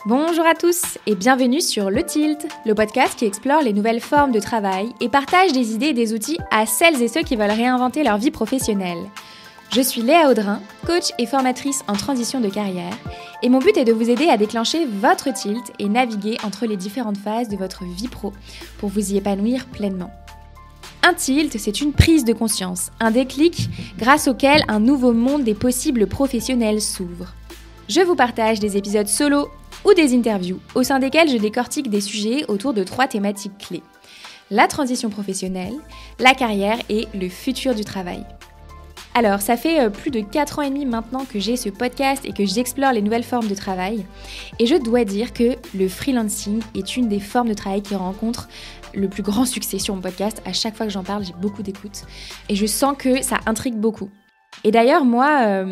Bonjour à tous et bienvenue sur Le Tilt, le podcast qui explore les nouvelles formes de travail et partage des idées et des outils à celles et ceux qui veulent réinventer leur vie professionnelle. Je suis Léa Audrin, coach et formatrice en transition de carrière, et mon but est de vous aider à déclencher votre tilt et naviguer entre les différentes phases de votre vie pro pour vous y épanouir pleinement. Un tilt, c'est une prise de conscience, un déclic grâce auquel un nouveau monde des possibles professionnels s'ouvre. Je vous partage des épisodes solo ou des interviews au sein desquels je décortique des sujets autour de 3 thématiques clés. La transition professionnelle, la carrière et le futur du travail. Alors, ça fait plus de 4 ans et demi maintenant que j'ai ce podcast et que j'explore les nouvelles formes de travail. Et je dois dire que le freelancing est une des formes de travail qui rencontre le plus grand succès sur mon podcast. À chaque fois que j'en parle, j'ai beaucoup d'écoute. Et je sens que ça intrigue beaucoup. Et d'ailleurs, moi,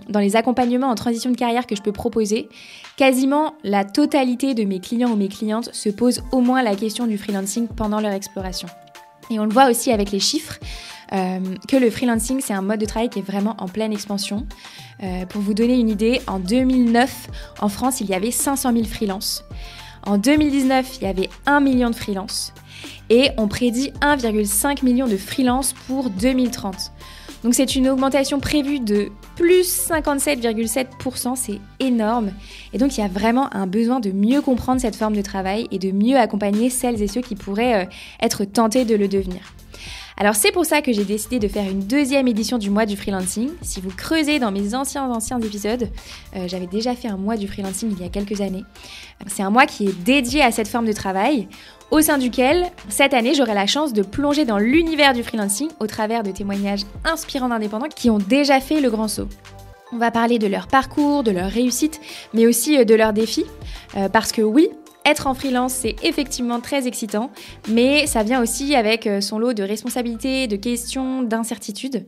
dans les accompagnements en transition de carrière que je peux proposer, quasiment la totalité de mes clients ou mes clientes se posent au moins la question du freelancing pendant leur exploration. Et on le voit aussi avec les chiffres, que le freelancing, c'est un mode de travail qui est vraiment en pleine expansion. Pour vous donner une idée, en 2009, en France, il y avait 500 000 freelances. En 2019, il y avait 1 million de freelances. Et on prédit 1,5 million de freelances pour 2030. Donc c'est une augmentation prévue de plus 57,7%, c'est énorme. Et donc il y a vraiment un besoin de mieux comprendre cette forme de travail et de mieux accompagner celles et ceux qui pourraient être tentés de le devenir. Alors c'est pour ça que j'ai décidé de faire une 2e édition du mois du freelancing. Si vous creusez dans mes anciens épisodes, j'avais déjà fait un mois du freelancing il y a quelques années. C'est un mois qui est dédié à cette forme de travail, au sein duquel, cette année, j'aurai la chance de plonger dans l'univers du freelancing au travers de témoignages inspirants d'indépendants qui ont déjà fait le grand saut. On va parler de leur parcours, de leur réussite, mais aussi de leurs défis, parce que oui, être en freelance, c'est effectivement très excitant, mais ça vient aussi avec son lot de responsabilités, de questions, d'incertitudes.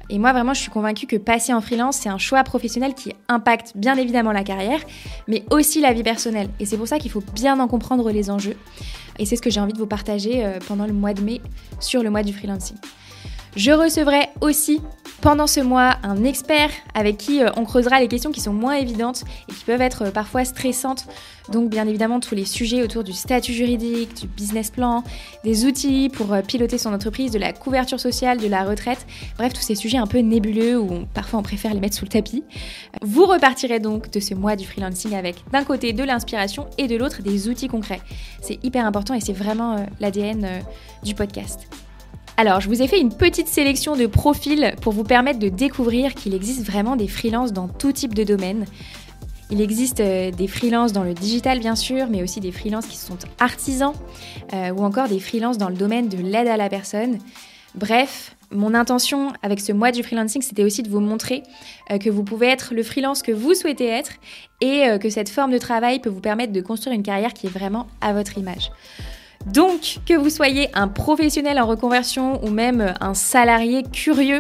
Et moi, vraiment, je suis convaincue que passer en freelance, c'est un choix professionnel qui impacte bien évidemment la carrière, mais aussi la vie personnelle. Et c'est pour ça qu'il faut bien en comprendre les enjeux. Et c'est ce que j'ai envie de vous partager pendant le mois de mai sur le mois du freelancing. Je recevrai aussi pendant ce mois un expert avec qui on creusera les questions qui sont moins évidentes et qui peuvent être parfois stressantes. Donc bien évidemment tous les sujets autour du statut juridique, du business plan, des outils pour piloter son entreprise, de la couverture sociale, de la retraite. Bref, tous ces sujets un peu nébuleux où parfois on préfère les mettre sous le tapis. Vous repartirez donc de ce mois du freelancing avec d'un côté de l'inspiration et de l'autre des outils concrets. C'est hyper important et c'est vraiment l'ADN du podcast. Alors, je vous ai fait une petite sélection de profils pour vous permettre de découvrir qu'il existe vraiment des freelances dans tout type de domaine. Il existe des freelances dans le digital bien sûr, mais aussi des freelances qui sont artisans ou encore des freelances dans le domaine de l'aide à la personne. Bref, mon intention avec ce mois du freelancing, c'était aussi de vous montrer que vous pouvez être le freelance que vous souhaitez être et que cette forme de travail peut vous permettre de construire une carrière qui est vraiment à votre image. Donc, que vous soyez un professionnel en reconversion ou même un salarié curieux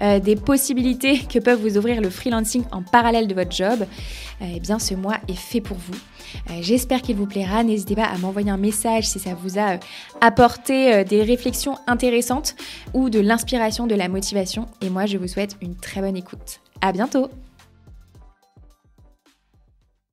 des possibilités que peuvent vous ouvrir le freelancing en parallèle de votre job, eh bien ce mois est fait pour vous. J'espère qu'il vous plaira. N'hésitez pas à m'envoyer un message si ça vous a apporté des réflexions intéressantes ou de l'inspiration, de la motivation. Et moi, je vous souhaite une très bonne écoute. À bientôt!